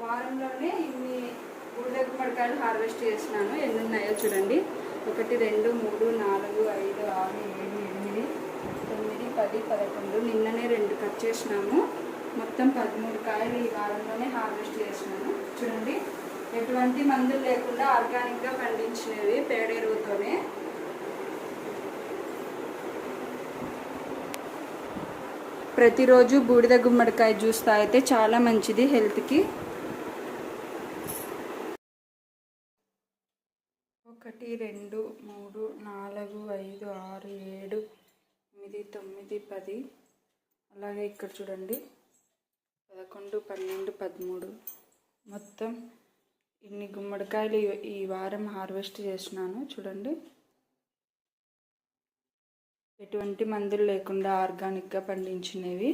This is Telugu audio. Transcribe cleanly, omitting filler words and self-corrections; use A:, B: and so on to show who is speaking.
A: వారంలోనే ఇన్ని బూడిద గుమ్మడికాయలు హార్వెస్ట్ చేసినాను. ఎన్ని ఉన్నాయో చూడండి. 1 2 3 4 5 6 7 8 9 10 11. నిన్ననే 2 కట్ చేసినాము. మొత్తం 13 కాయలు ఈ వారంలోనే హార్వెస్ట్ చేసినాను. చూడండి, ఎటువంటి మందులు లేకుండా ఆర్గానిక్గా పండించినవి, పేడ ఎరువుతోనే. ప్రతిరోజు బూడిద గుమ్మడికాయ జ్యూస్ తాగితే చాలా మంచిది హెల్త్కి. 1 2 3 4 5 6 7 8 9 10. అలాగే ఇక్కడ చూడండి 11 12 13. మొత్తం ఇన్ని గుమ్మడికాయలు ఈ వారం హార్వెస్ట్ చేసినాను. చూడండి, ఎటువంటి మందులు లేకుండా ఆర్గానిక్గా పండించినవి.